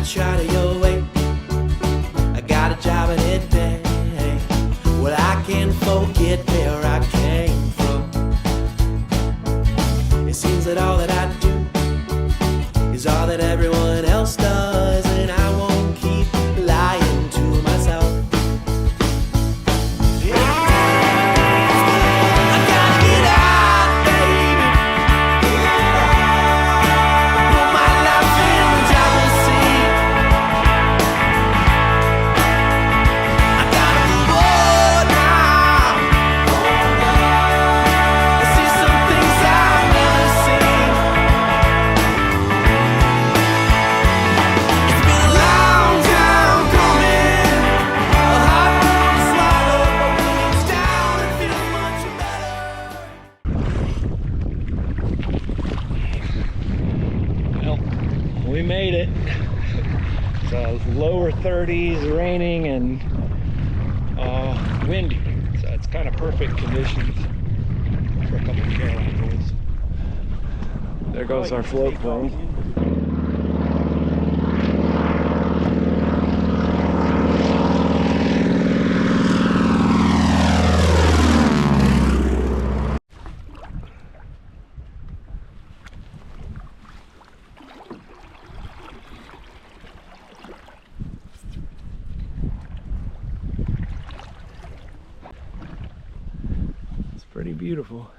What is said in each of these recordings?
shot of your way. I got a job in it day. Well, I can't forget where I came from. It seems that all that I do is all that everyone else does, and I won't keep lying to myself. I gotta get out, baby. Put my life in the driver's seat. I gotta move on now. I see some things I've never seen. It's been a long time coming, a hard pill to swallow, but when it's down, it feels much better. Well, we made it. So lower 30s, raining and windy. So it's kind of perfect conditions for a couple of Carolina boys. There goes our float plane. It's pretty beautiful.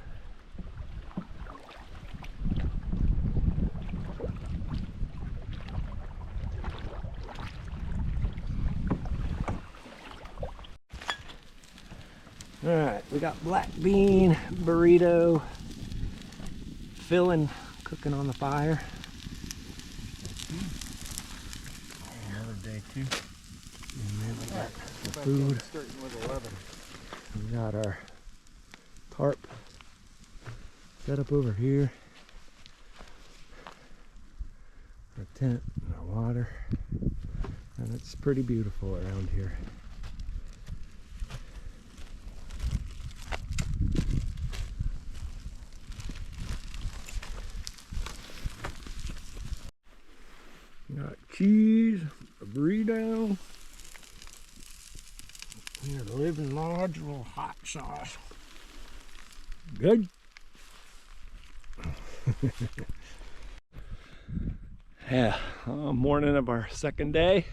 All right, we got black bean burrito filling, cooking on the fire. Another day too. And then we got the food. Starting with 11. We got our tarp set up over here. Our tent and our water. And it's pretty beautiful around here. Got cheese, a burrito, and a living large little hot sauce. Good. Yeah, morning of our second day.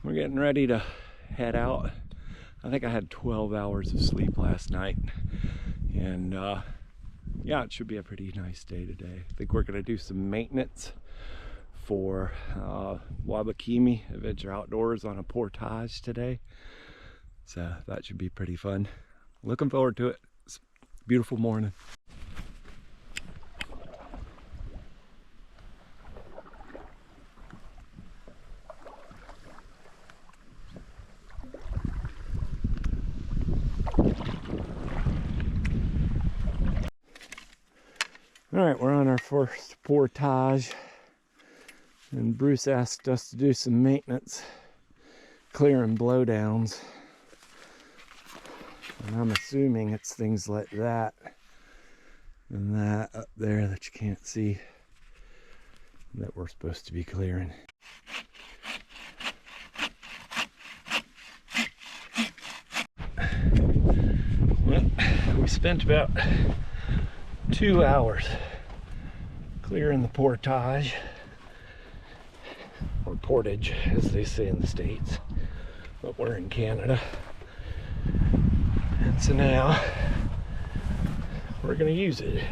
We're getting ready to head out. I think I had 12 hours of sleep last night. And yeah, it should be a pretty nice day today. I think we're gonna do some maintenance for Wabakimi Adventure Outdoors on a portage today. So that should be pretty fun. Looking forward to it. It's a beautiful morning. All right, we're on our first portage, and Bruce asked us to do some maintenance, clearing blowdowns. And I'm assuming it's things like that and that up there that you can't see that we're supposed to be clearing. Well, we spent about 2 hours clearing the portage, or portage as they say in the States, but we're in Canada. And so now we're going to use it.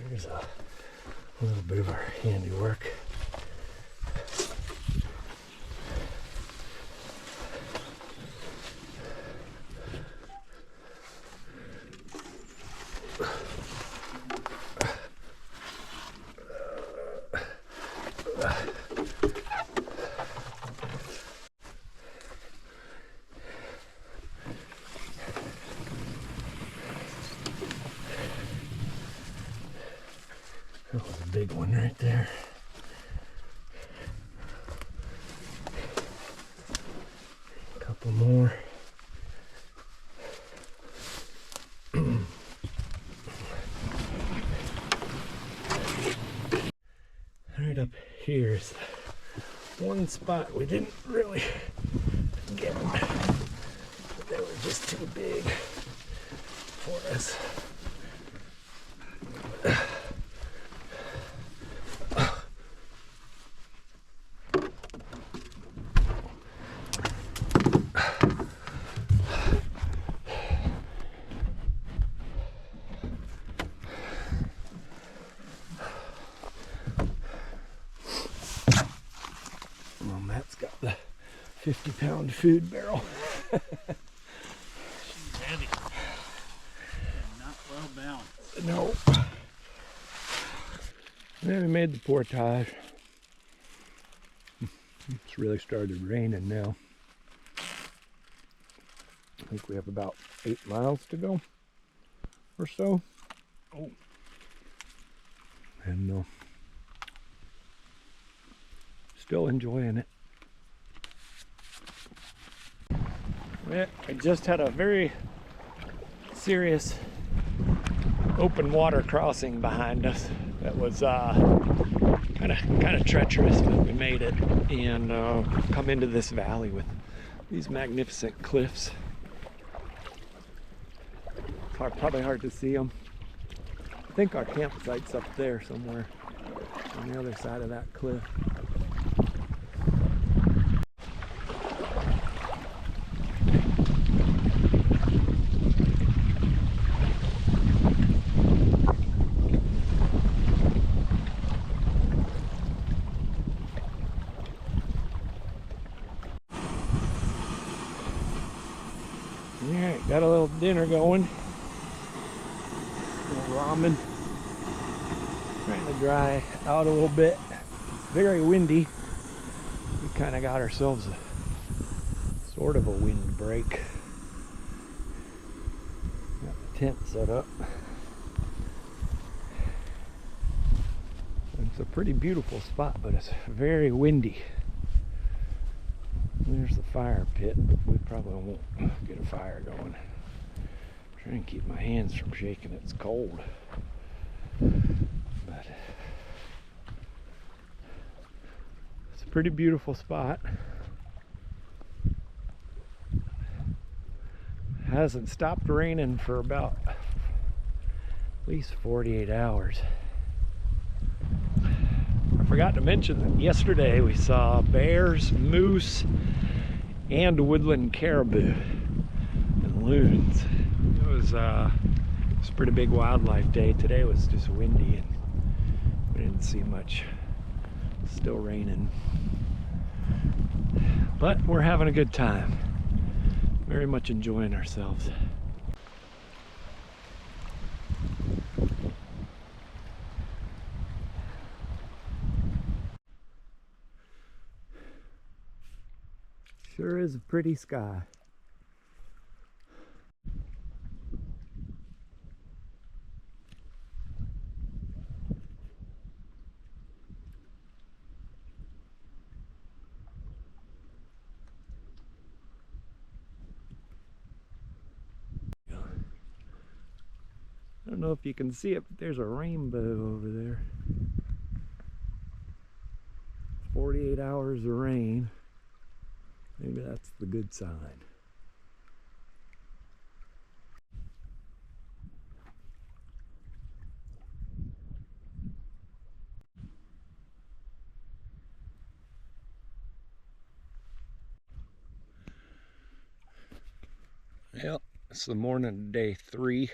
Here's a little bit of our handiwork. That was a big one right there. A couple more. Right up here is one spot we didn't really get. They were just too big for us. Well, Matt's got the 50-pound food barrel. She's heavy and not well balanced. No. Yeah, we made the portage. It's really started raining now. I think we have about 8 miles to go or so. Oh. And still enjoying it. Yeah, I just had a very serious open water crossing behind us that was kind of treacherous, but we made it and come into this valley with these magnificent cliffs. Probably hard to see them. I think our campsite's up there somewhere on the other side of that cliff. Alright, got a little dinner going. A little ramen. Trying to dry out a little bit. It's very windy. We kind of got ourselves a sort of a wind break. Got the tent set up. It's a pretty beautiful spot, but it's very windy. There's the fire pit, but we probably won't get a fire going. I'm trying to keep my hands from shaking. It's cold. But it's a pretty beautiful spot. Hasn't stopped raining for about at least 48 hours. I forgot to mention that yesterday we saw bears, moose, and woodland caribou and loons. It was a pretty big wildlife day. Today was just windy and we didn't see much. Still raining. But we're having a good time. Very much enjoying ourselves. Sure is a pretty sky. I don't know if you can see it, but there's a rainbow over there. 48 hours of rain. Maybe that's the good sign. Well, it's the morning of day 3.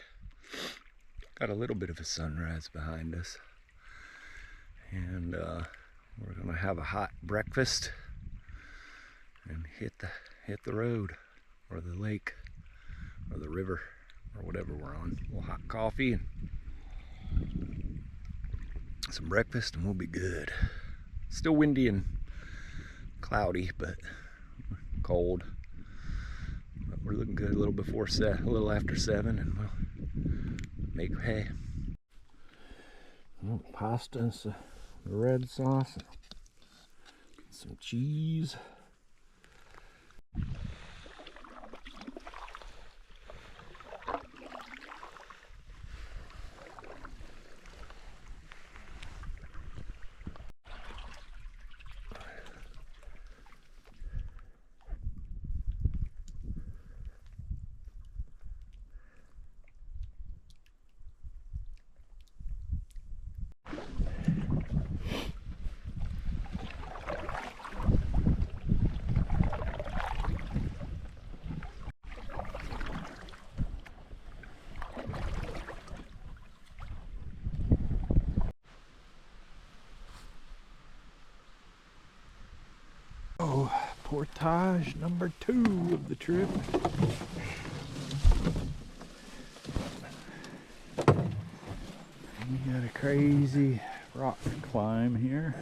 Got a little bit of a sunrise behind us. And we're gonna have a hot breakfast and hit the road or the lake or the river or whatever we're on. A little hot coffee and some breakfast and we'll be good. Still windy and cloudy, but cold. But we're looking good a little after 7 and we'll make hay. Pasta and some red sauce, some cheese. Portage number 2 of the trip. We got a crazy rock climb here.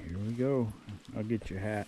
Here we go. I'll get your hat.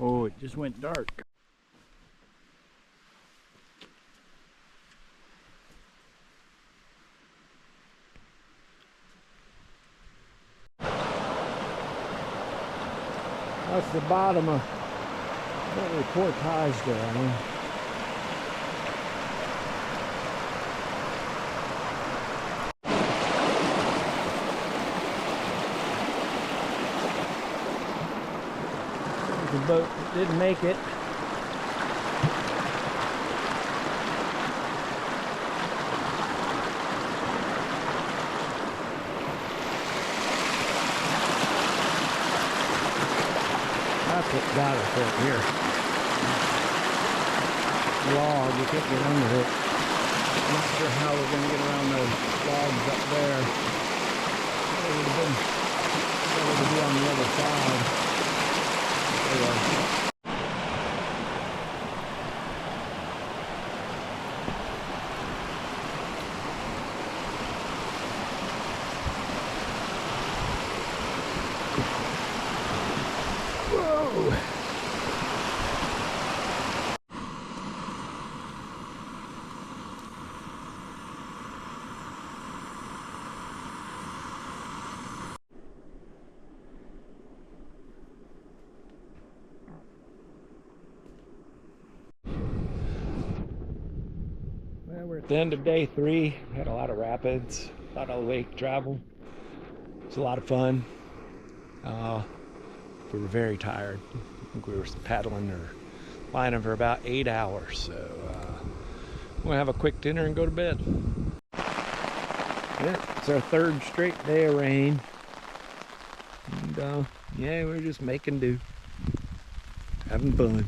Oh, it just went dark. That's the bottom of what we portaged there. The boat that didn't make it. That's what got us up here. Log, you can't get under it. I'm not sure how we're going to get around those logs up there. It would have been better to be on the other side. Whoa! Well, we're at the end of day 3. Had a lot of rapids, a lot of lake travel. It's a lot of fun. We were very tired. I think we were paddling or lining for about 8 hours. So we'll have a quick dinner and go to bed. Yeah, it's our 3rd straight day of rain. And yeah, we're just making do. Having fun.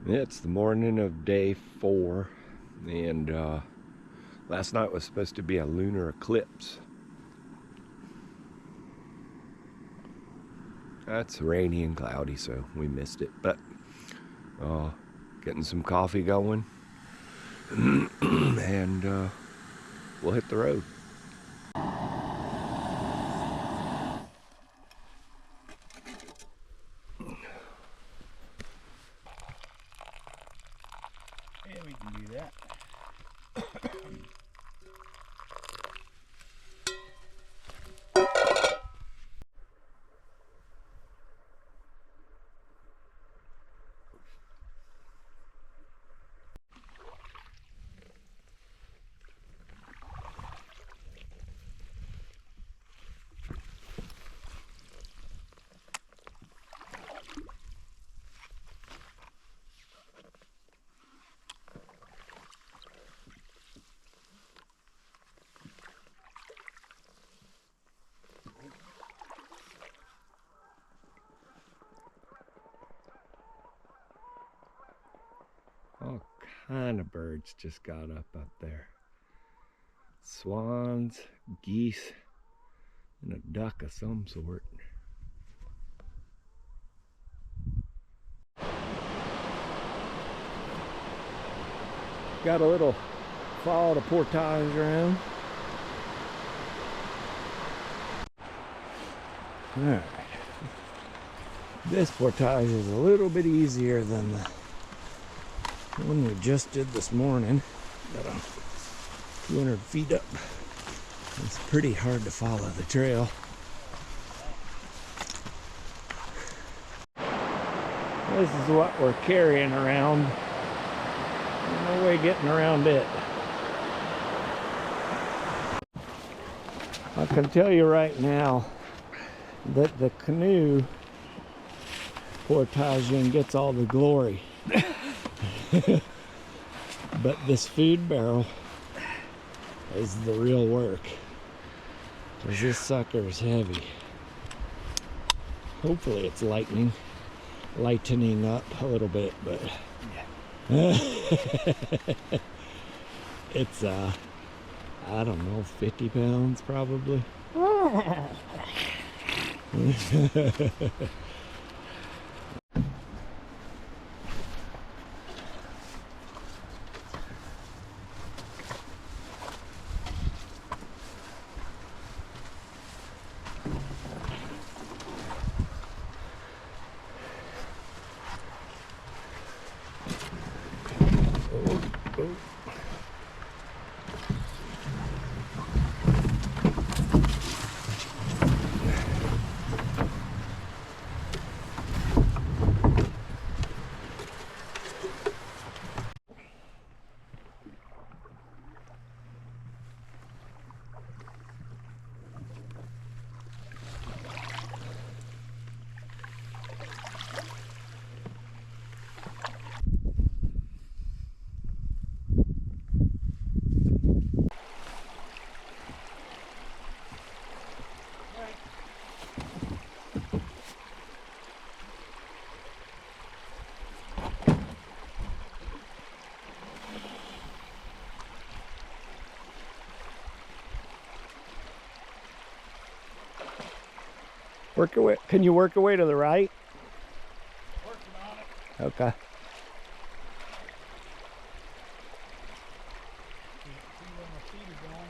It's the morning of day 4, and last night was supposed to be a lunar eclipse. It's rainy and cloudy, so we missed it, but getting some coffee going, and we'll hit the road. Yeah, we can do that. All kind of birds just got up there. Swans, geese, and a duck of some sort. Got a little fall to portage around. Alright. This portage is a little bit easier than the one we just did this morning. Got 200 feet up. It's pretty hard to follow the trail. This is what we're carrying around. There's no way getting around it. I can tell you right now that the canoe portage gets all the glory. But this food barrel is the real work. Because this sucker is heavy. Hopefully it's lightening up a little bit, but it's I don't know, 50 pounds probably. Work your way. Can you work your way to the right? Working on it. Okay. See where my feet are going.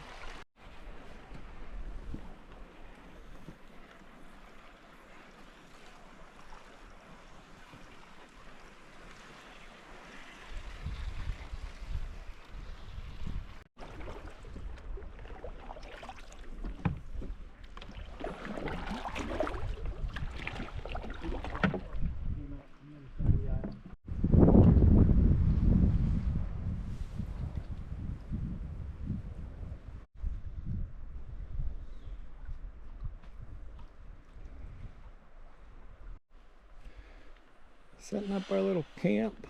Setting up our little camp.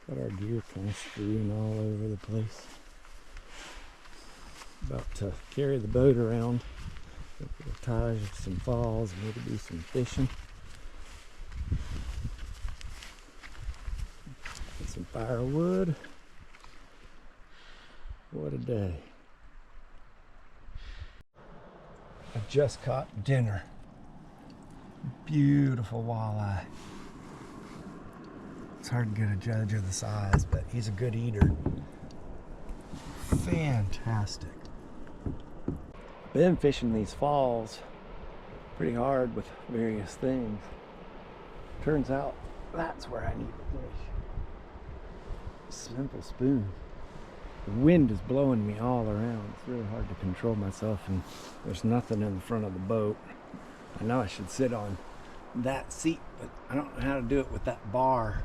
Got our gear kind of strewn all over the place. About to carry the boat around. Ties some falls, need to do some fishing. Get some firewood. What a day. I just caught dinner. Beautiful walleye. It's hard to get a judge of the size, but he's a good eater. Fantastic. Been fishing these falls pretty hard with various things. Turns out that's where I need to fish. Simple spoon. The wind is blowing me all around. It's really hard to control myself, and there's nothing in the front of the boat. I know I should sit on that seat, but I don't know how to do it with that bar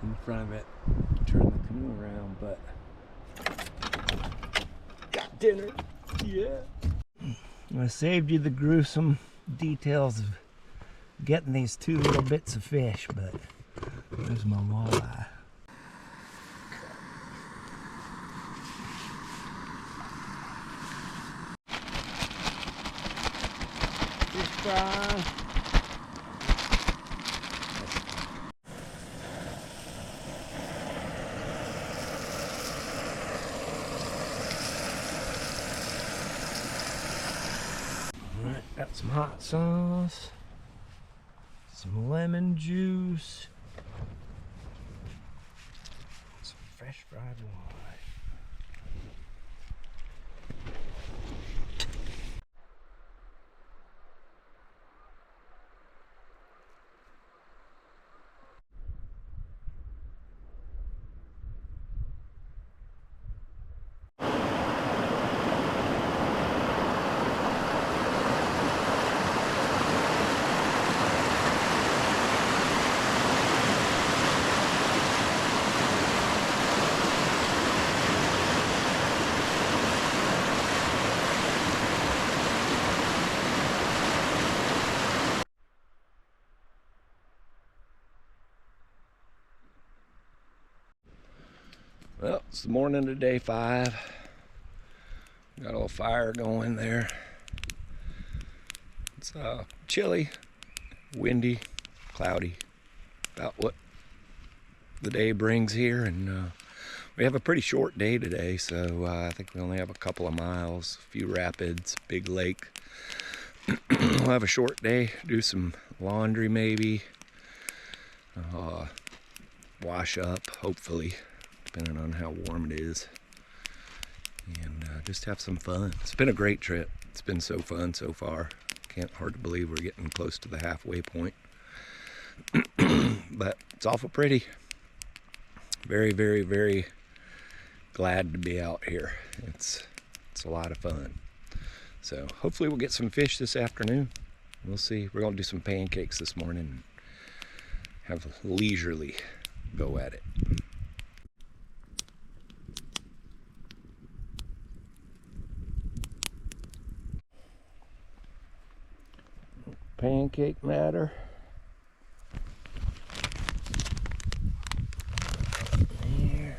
in front of it. Turn the canoe around, but got dinner. Yeah. I saved you the gruesome details of getting these two little bits of fish, but there's my walleye. Fish fry. Alright, got some hot sauce, some lemon juice, some fresh fried walleye. It's the morning of day 5. Got a little fire going there. It's chilly, windy, cloudy, about what the day brings here, and we have a pretty short day today, so I think we only have a couple of miles, a few rapids, big lake. We'll have a short day, do some laundry maybe, wash up, hopefully, depending on how warm it is, and just have some fun. It's been a great trip. It's been so fun so far. Hard to believe we're getting close to the halfway point. But it's awful pretty. Very, very, very glad to be out here. It's a lot of fun. So hopefully we'll get some fish this afternoon. We'll see. We're gonna do some pancakes this morning and have a leisurely go at it. Pancake matter. There.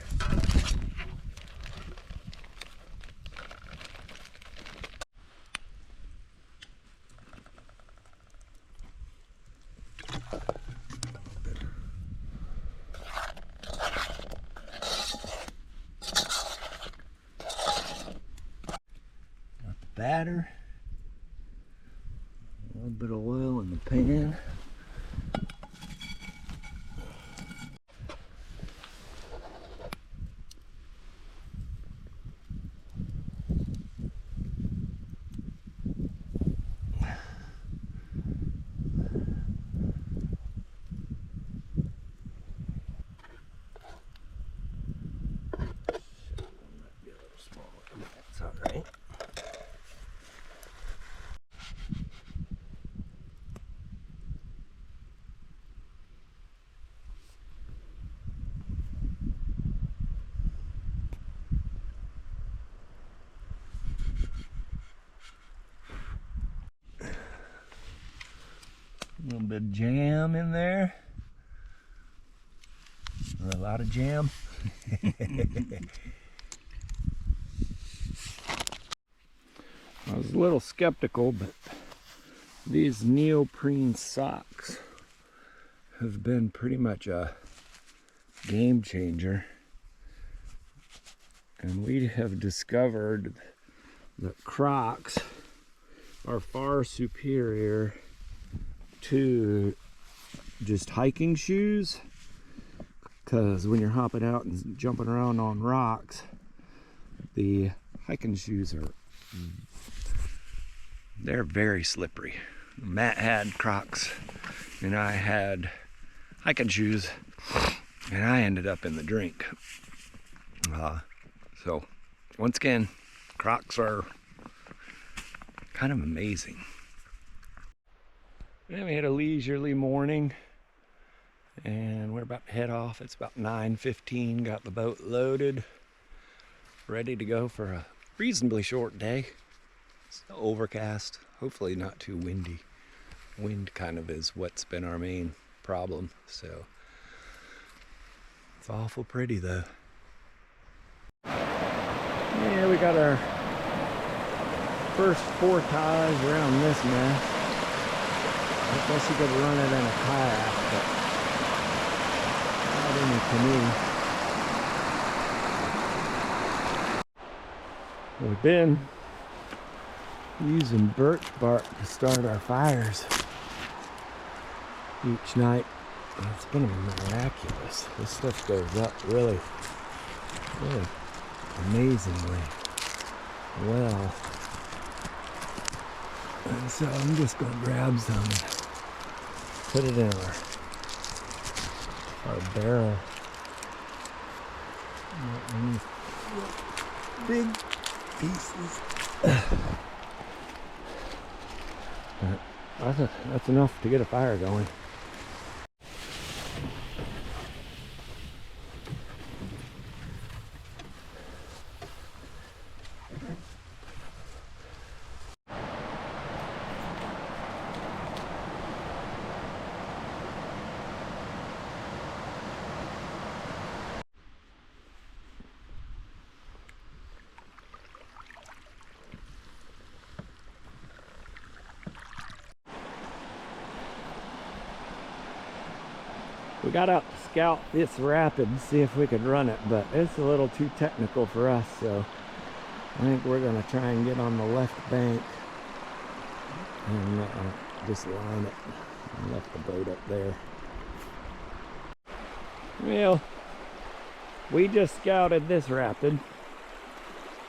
Got the batter. A little bit of oil in the pan. Might be a little smaller, but that's all right. A little bit of jam in there. A lot of jam. I was a little skeptical, but these neoprene socks have been pretty much a game changer. And we have discovered that Crocs are far superior to just hiking shoes, because when you're hopping out and jumping around on rocks, the hiking shoes they're very slippery. Matt had Crocs and I had hiking shoes, and I ended up in the drink. So once again, Crocs are kind of amazing. Then we had a leisurely morning, and we're about to head off. It's about 9:15. Got the boat loaded, ready to go for a reasonably short day. It's overcast, hopefully not too windy. Wind kind of is what's been our main problem, so it's awful pretty though. Yeah, we got our first 4 ties around this mess. I guess you could run it in a kayak, but not in a canoe. We've been using birch bark to start our fires each night. It's been miraculous. This stuff goes up really amazingly well. And so I'm just going to grab some and put it in our barrel. Big pieces. That's enough to get a fire going. We got out to scout this rapid and see if we could run it, but it's a little too technical for us, so I think we're gonna try and get on the left bank and just line it and left the boat up there. Well, we just scouted this rapid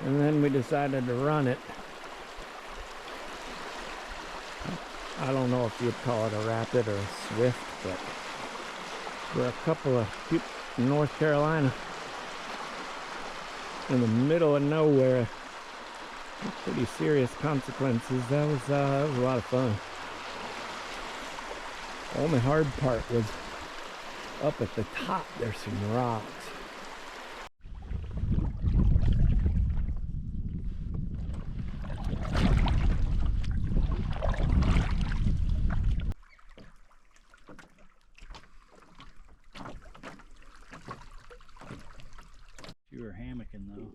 and then we decided to run it. I don't know if you'd call it a rapid or a swift, but we're a couple of people in North Carolina in the middle of nowhere. Pretty serious consequences. That was a lot of fun. The only hard part was up at the top. There's some rocks. You were hammocking though.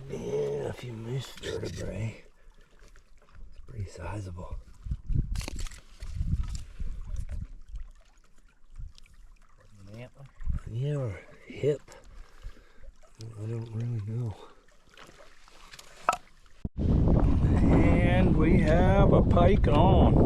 Yeah, a few moose vertebrae. It's pretty sizable. An antler? Yeah, or hip. I don't really know. And we have a pike on.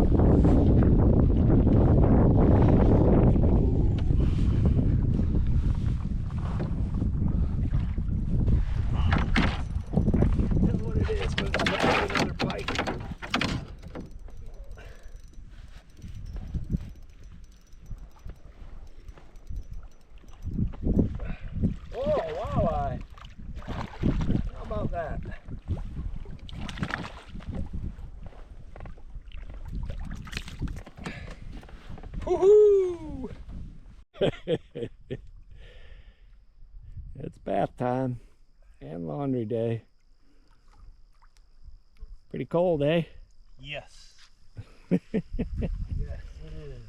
Woohoo! It's bath time and laundry day. Pretty cold, eh? Yes. Yes, it is.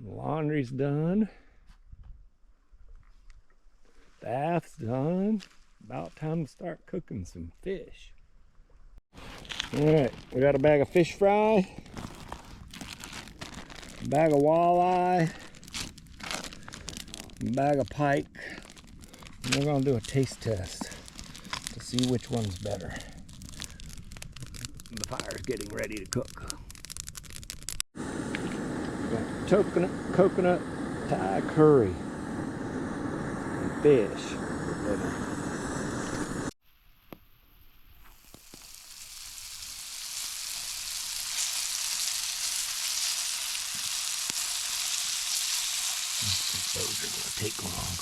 Laundry's done. Bath's done. About time to start cooking some fish. Alright, we got a bag of fish fry, a bag of walleye, a bag of pike. And we're gonna do a taste test to see which one's better. The fire's getting ready to cook. We got coconut Thai curry and fish for dinner. Those are going to take long.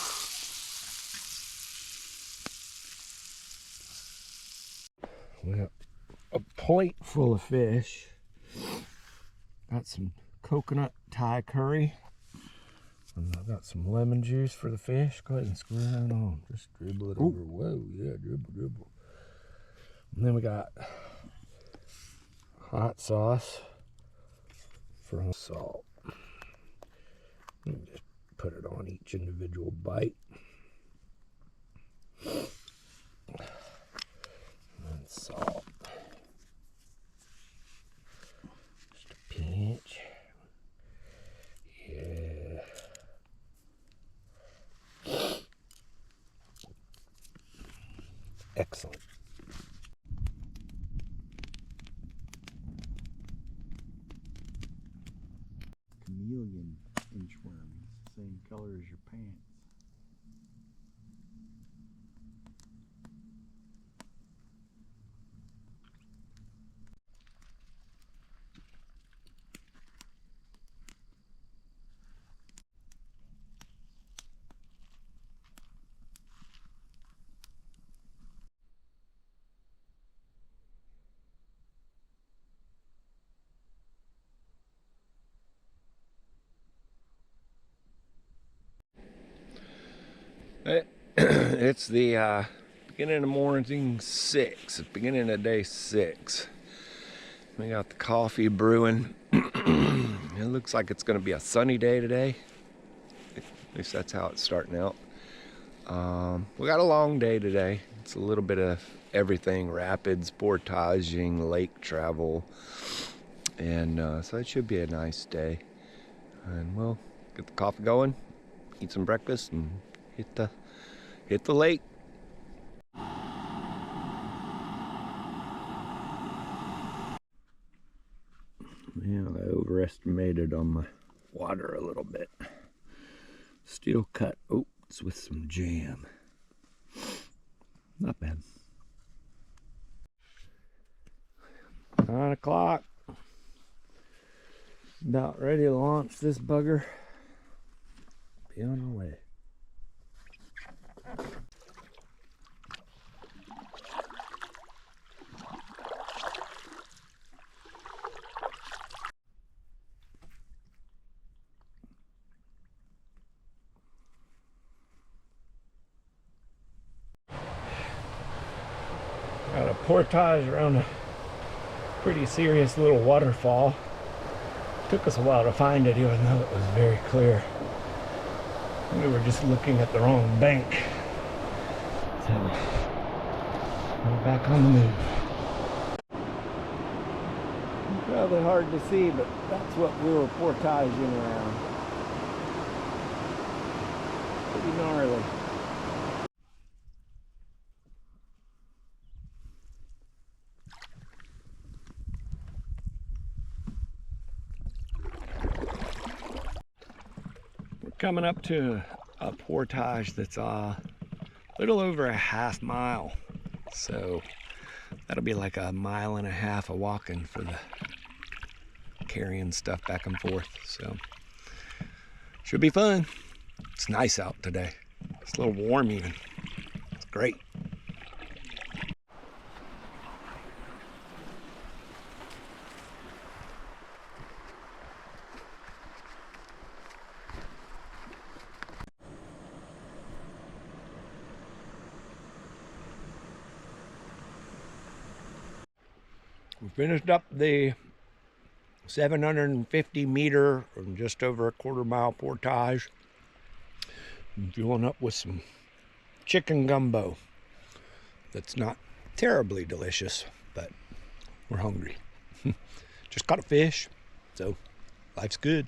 We got a plate full of fish. Got some coconut Thai curry. And I've got some lemon juice for the fish. Go ahead and screw that on. Just dribble it over. Whoa, yeah, dribble. And then we got hot sauce for salt. And just put it on each individual bite. And salt. Just a pinch. Yeah. Excellent. Chameleon inchworms, same color as your pants. It's the beginning of morning 6. It's beginning of day 6. We got the coffee brewing. It looks like it's going to be a sunny day today. At least that's how it's starting out. We got a long day today. It's a little bit of everything: rapids, portaging, lake travel, and so it should be a nice day. And we'll get the coffee going, eat some breakfast, and hit the lake. Yeah, I overestimated on my water a little bit. Steel cut oats with some jam. Not bad. 9 o'clock. About ready to launch this bugger. Be on our way. Got a portage around a pretty serious little waterfall. Took us a while to find it, even though it was very clear. We were just looking at the wrong bank. So we're back on the move. Probably hard to see, but that's what we were portaging around. Pretty gnarly. Coming up to a portage that's a little over a half mile, so that'll be like 1.5 miles of walking for the carrying stuff back and forth. So should be fun. It's nice out today. It's a little warm even. It's great. We finished up the 750 meter, or just over a 1/4 mile portage. I'm fueling up with some chicken gumbo. That's not terribly delicious, but we're hungry. Just caught a fish, so life's good.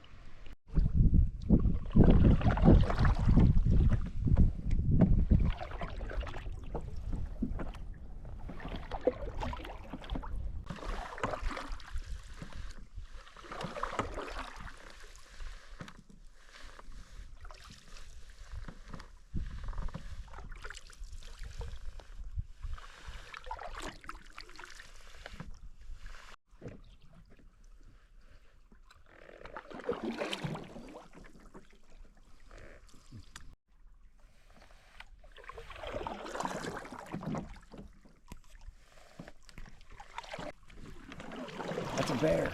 That's a bear.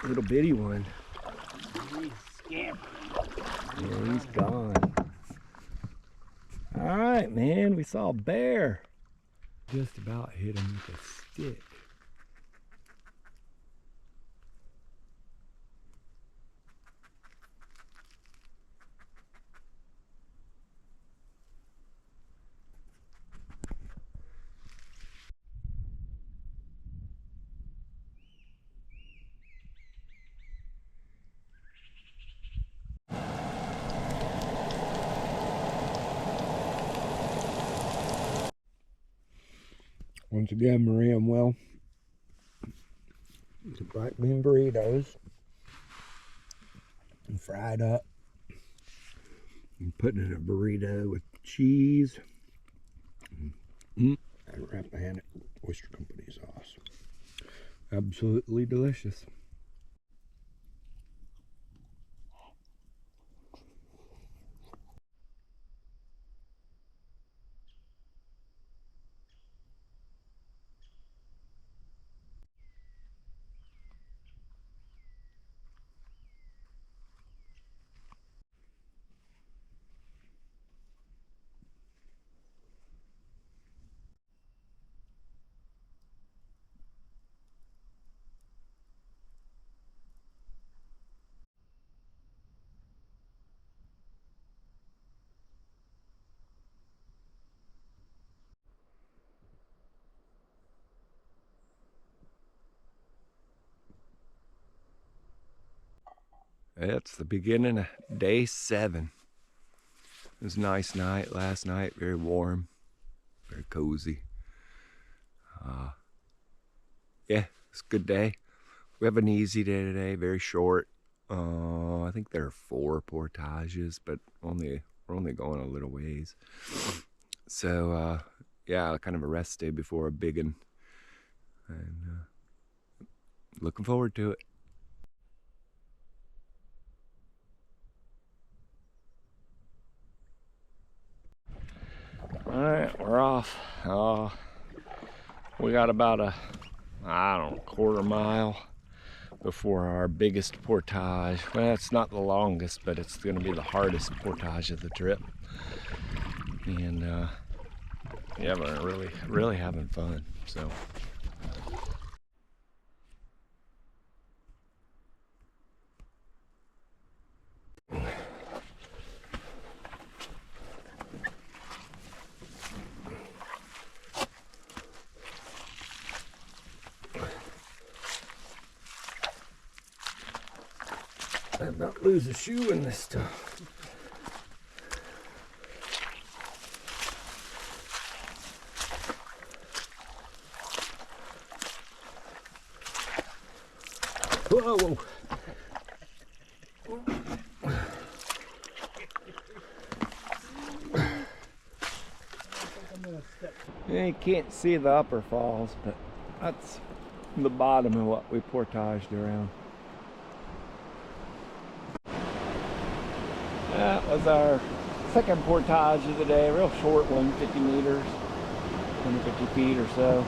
Little bitty one. He's scampered. Yeah, he's gone. All right, man, we saw a bear. Just about hit him with a stick. Once again, Maria and Will, the bright bean burritos, and fried up, and put in a burrito with cheese, and Rappahannock Oyster Company sauce. Absolutely delicious. It's the beginning of day 7. It was a nice night last night, very warm, very cozy. Yeah, it's a good day. We have an easy day today, very short. I think there are 4 portages, but we're only going a little ways. So yeah, kind of a rest day before a big one, and looking forward to it. All right, we're off. We got about a, I don't know, quarter mile before our biggest portage. Well, it's not the longest, but it's going to be the hardest portage of the trip. And yeah, we're really having fun. So. I did not lose a shoe in this stuff. Whoa! You can't see the upper falls, but that's the bottom of what we portaged around. That was our second portage of the day, a real short one, 50 meters, 150 feet or so.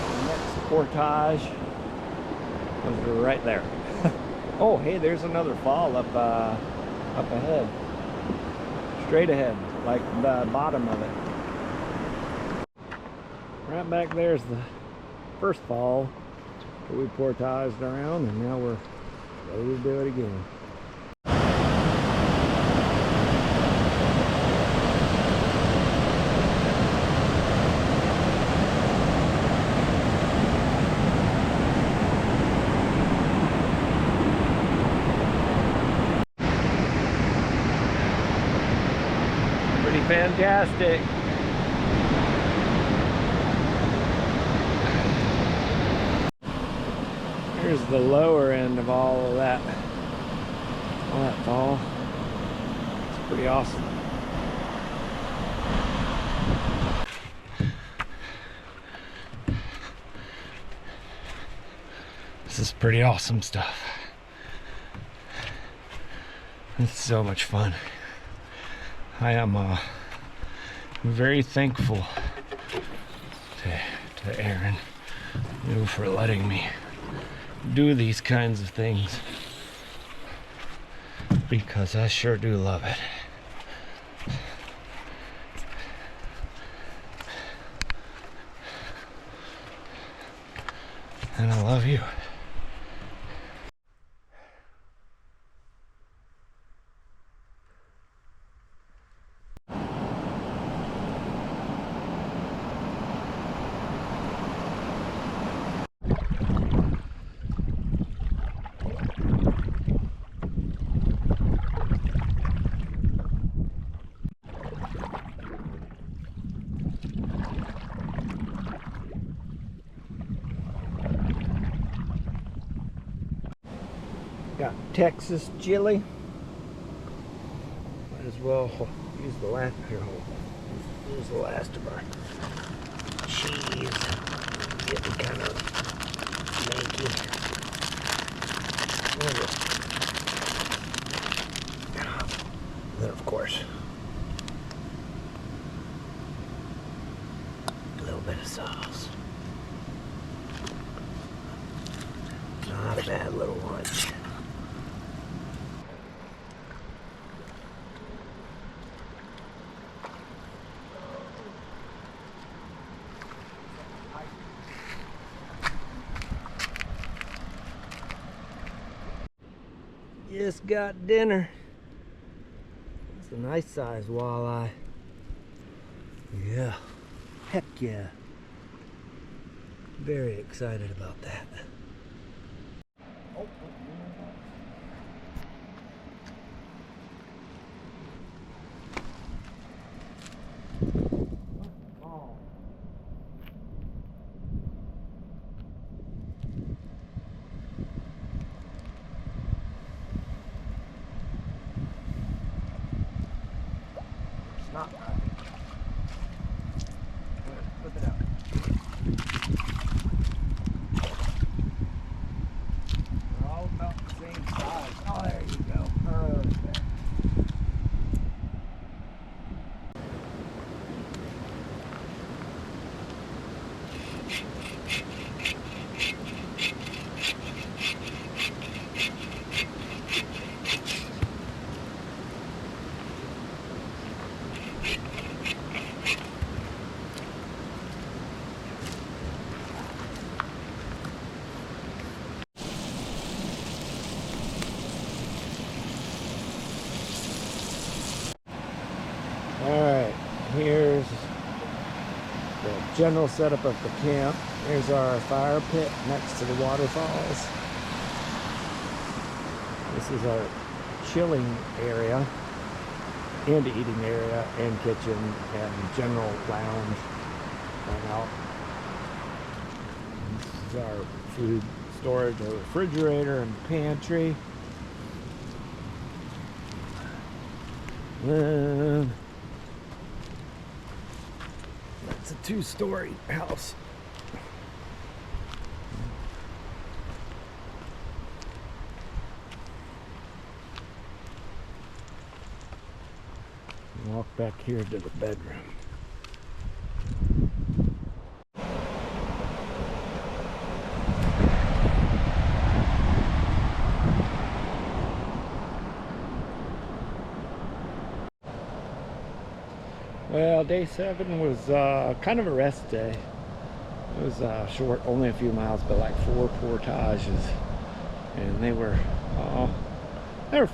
The next portage was right there. Oh, hey, there's another fall up ahead, straight ahead, like the bottom of it. Right back there's the first fall that we portaged around, and now we're ready to do it again. Pretty fantastic. Here's the lower end of all of that fall. It's pretty awesome. This is pretty awesome stuff. It's so much fun. I am very thankful to Aaron, for letting me do these kinds of things, because I sure do love it. And I love you. Got Texas chili. Might as well use the last here. Use the last of our cheese. Getting kind of snaky. Then of course, a little bit of sauce. Not a bad little lunch. Just got dinner. It's a nice sized walleye. Yeah. Heck yeah. Very excited about that. Not flip it out. They're all about the same size. Oh, there you go. Perfect. Alright, here's the general setup of the camp. Here's our fire pit next to the waterfalls. This is our chilling area and eating area and kitchen and general lounge hang out. This is our food storage, our refrigerator and pantry. And it's a two-story house. Walk back here to the bedroom. Well, day 7 was kind of a rest day. It was short, only a few miles, but like 4 portages, and they were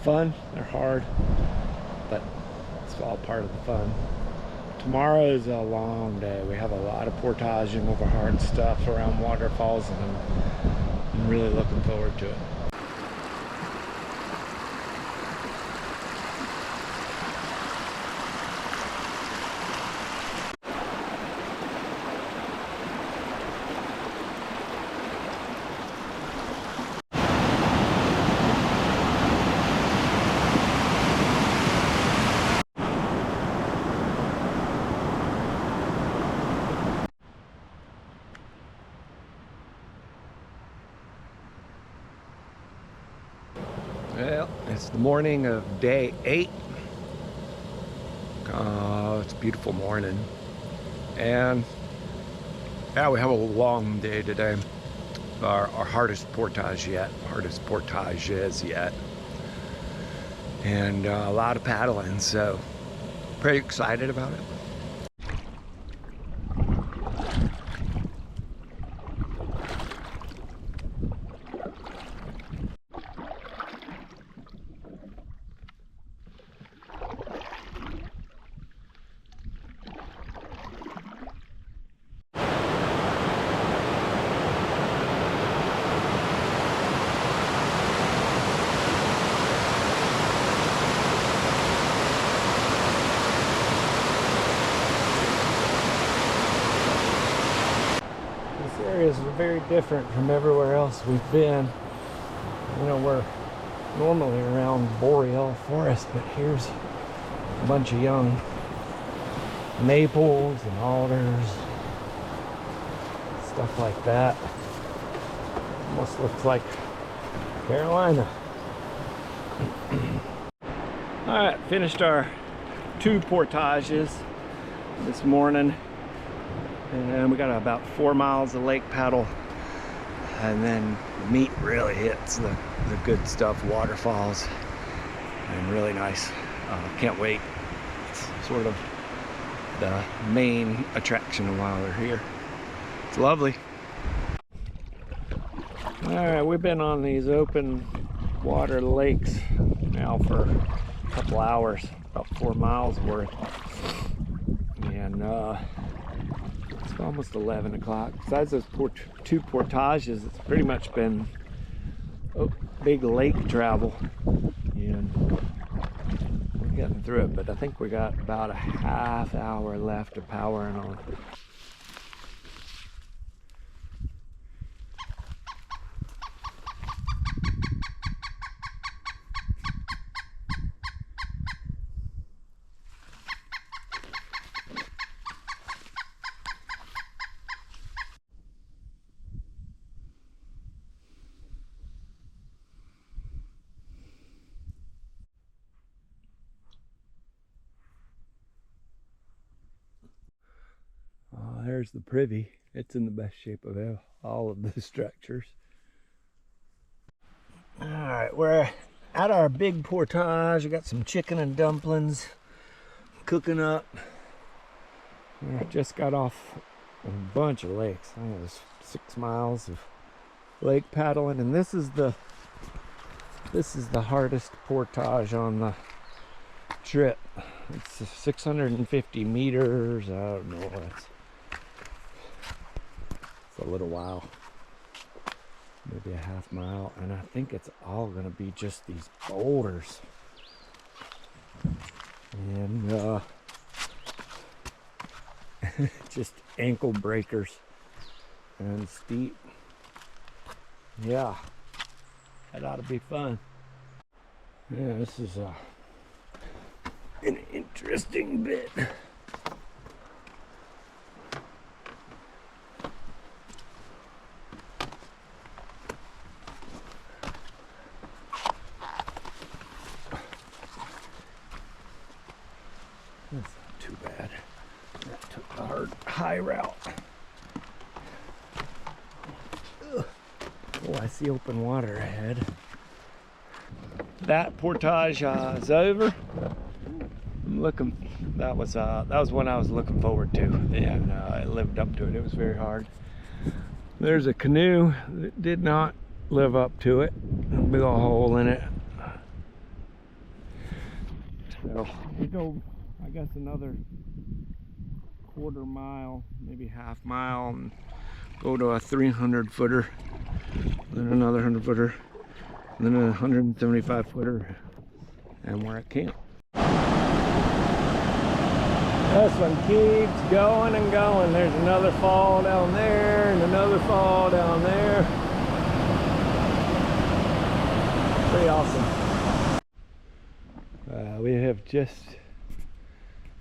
fun. They're hard, but it's all part of the fun. Tomorrow is a long day. We have a lot of portaging over hard stuff around waterfalls, and I'm really looking forward to it. Well, it's the morning of day 8. It's a beautiful morning. And yeah, we have a long day today. Our hardest portages yet. And a lot of paddling, so pretty excited about it. Areas are very different from everywhere else we've been. You know, we're normally around boreal forest, but here's a bunch of young maples and alders, stuff like that. Almost looks like Carolina. All right, finished our 2 portages this morning. And we got about 4 miles of lake paddle, and then the meat really hits the good stuff, waterfalls, and really nice. Can't wait. It's sort of the main attraction while we're here. It's lovely. All right, we've been on these open water lakes now for a couple hours, about 4 miles worth, and It's almost 11 o'clock. Besides those two portages, it's pretty much been big lake travel. And we're getting through it, but I think we got about a half hour left of powering on. There's the privy. It's in the best shape of all of the structures. All right, we're at our big portage. We got some chicken and dumplings cooking up. We just got off a bunch of lakes. I think it was 6 miles of lake paddling, and this is the hardest portage on the trip. It's 650 meters. I don't know. It's a little while, maybe a half mile, and I think it's all gonna be just these boulders and just ankle breakers and steep. Yeah, that ought to be fun. Yeah, this is an interesting bit. That's not too bad. That took the high route. Ugh. Oh, I see open water ahead. That portage is over. I'm looking. That was one I was looking forward to, and I lived up to it. It was very hard. There's a canoe that did not live up to it. A big old hole in it. So we go, I guess, another quarter mile, maybe half mile, and go to a 300 footer, then another 100 footer, and then a 175 footer, and we're at camp. This one keeps going and going. There's another fall down there and another fall down there. Pretty awesome. We have just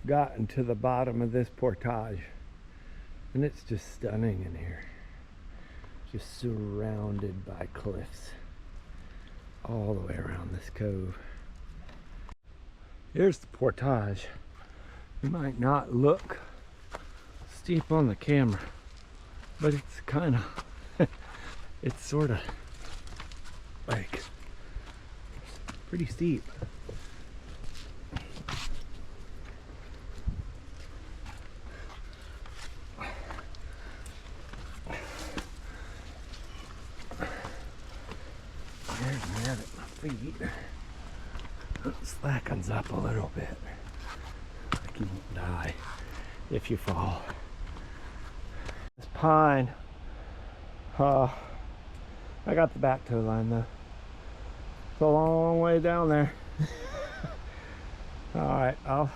gotten to the bottom of this portage, and it's just stunning in here. Just surrounded by cliffs all the way around this cove. Here's the portage. It might not look steep on the camera, but it's kind of it's sort of like pretty steep. There's me at my feet. It slackens up a little bit. Like you won't die if you fall. This pine, I got the back toe line though. It's a long way down there. All right, I'll.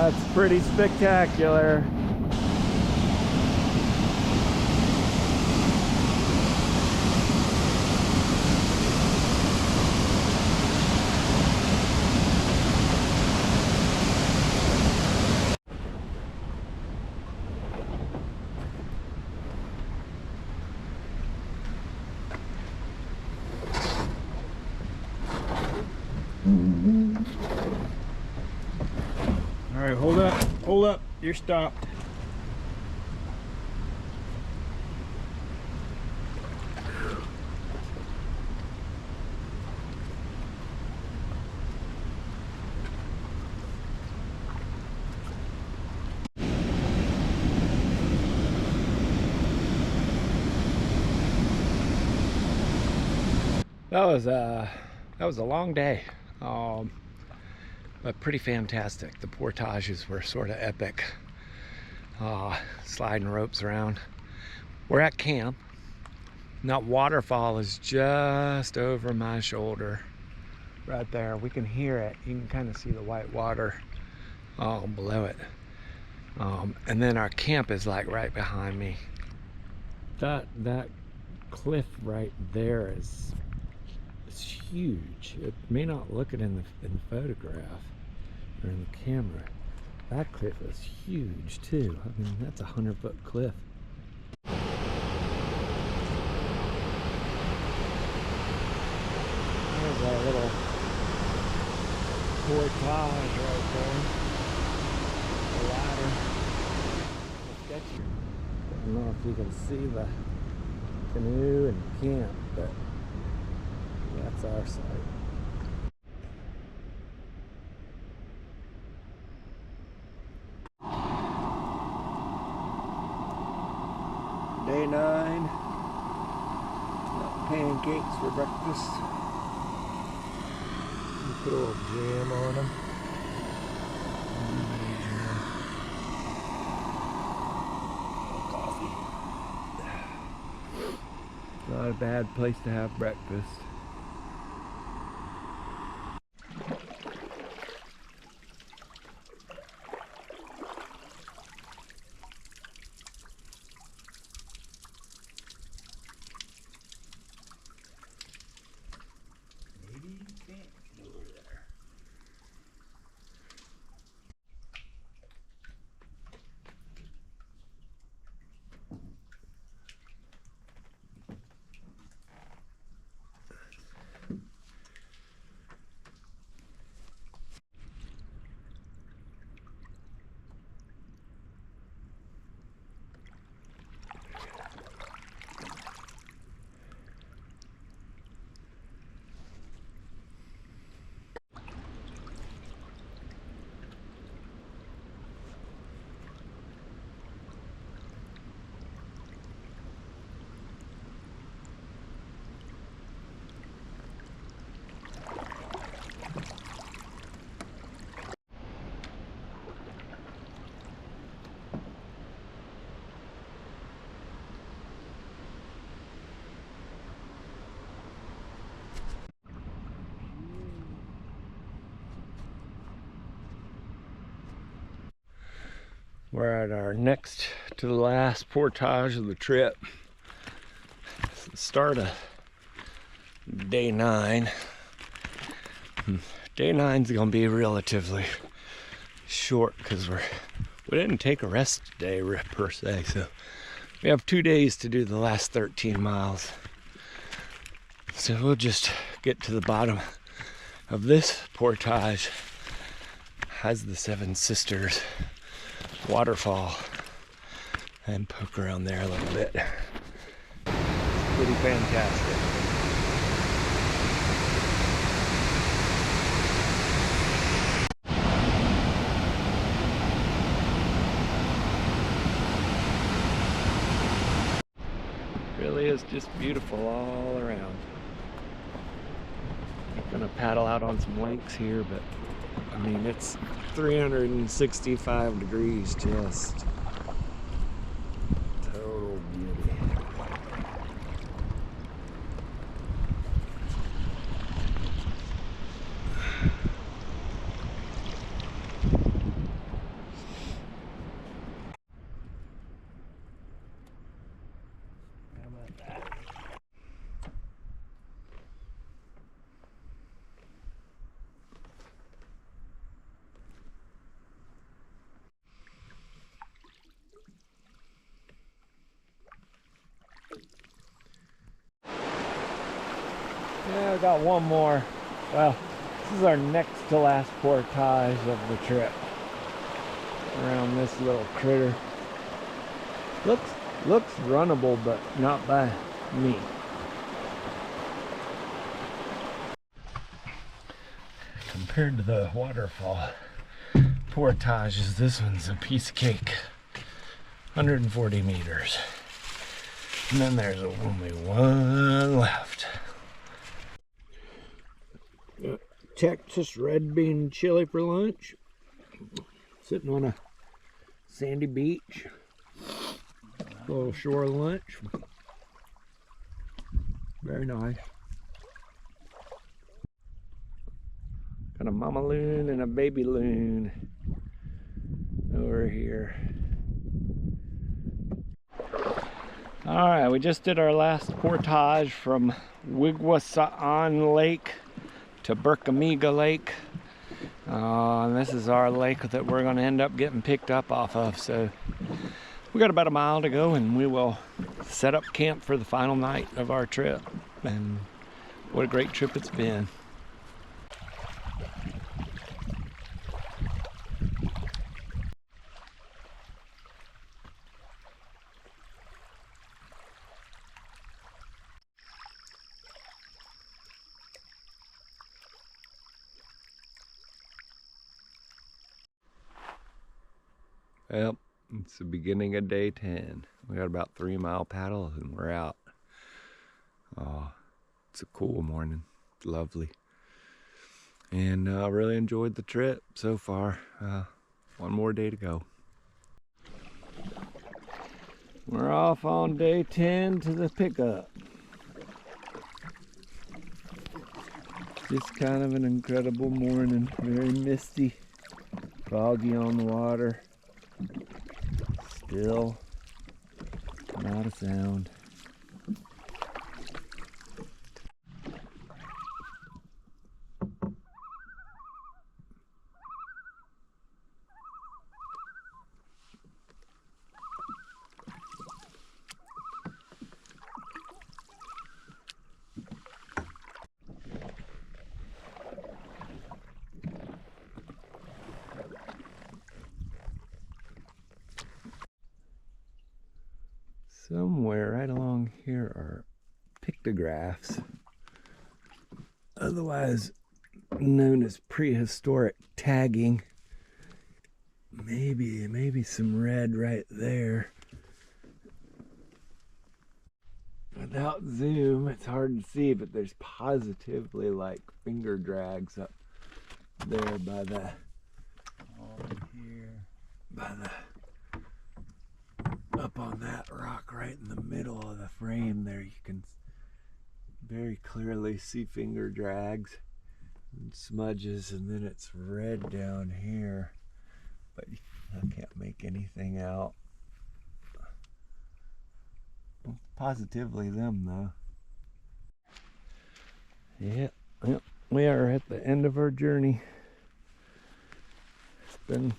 That's pretty spectacular. All right, hold up, you're stopped. That was a long day, but pretty fantastic. The portages were sort of epic. Sliding ropes around. We're at camp. That waterfall is just over my shoulder, right there. We can hear it. You can kind of see the white water below it. And then our camp is like right behind me. That cliff right there is huge. It may not look it in the photograph or in the camera. That cliff is huge too. I mean, that's a 100-foot cliff. There's our little portage right there. The ladder. Sketchy. I don't know if you can see the canoe and camp, but that's our site. Day 9. Got pancakes for breakfast. You put a little jam on them. Coffee. Not a bad place to have breakfast. We're at our next to the last portage of the trip. It's the start of day 9. Day 9's gonna be relatively short because we didn't take a rest day per se, so we have 2 days to do the last 13 miles. So we'll just get to the bottom of this portage. Has the Seven Sisters waterfall and poke around there a little bit. Pretty fantastic. Really is just beautiful all around. I'm gonna paddle out on some lakes here, but I mean, it's 365 degrees, just total beauty. How about that? Yeah, I got one more. Well, this is our next to last portage of the trip. Around this little critter. Looks runnable, but not by me. Compared to the waterfall portages, this one's a piece of cake. 140 meters. And then there's only one left. Texas red bean chili for lunch. Sitting on a sandy beach. A little shore lunch. Very nice. Got a mama loon and a baby loon over here. Alright, we just did our last portage from Wigwasaan Lake to Berkamiga Lake. And this is our lake that we're going to end up getting picked up off of. So we got about a mile to go and we will set up camp for the final night of our trip. And what a great trip it's been. Well, it's the beginning of day 10. We got about 3 mile paddle and we're out. Oh, it's a cool morning. It's lovely. And I really enjoyed the trip so far. One more day to go. We're off on day 10 to the pickup. Just kind of an incredible morning. Very misty, foggy on the water. Still not a sound. Somewhere right along here are pictographs, otherwise known as prehistoric tagging. Maybe some red right there. Without zoom, it's hard to see, but there's positively like finger drags up there by the up on that rock right in the middle of the frame there. You can very clearly see finger drags and smudges, and then it's red down here, but I can't make anything out. Positively them though. Yeah, we are at the end of our journey. It's been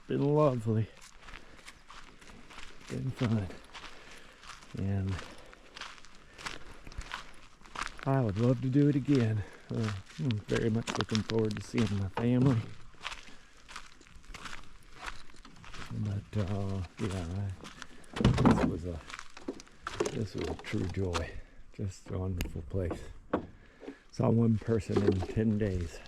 lovely. Been fun, and I would love to do it again. I'm very much looking forward to seeing my family. But yeah, this was a true joy. Just a wonderful place. Saw one person in 10 days.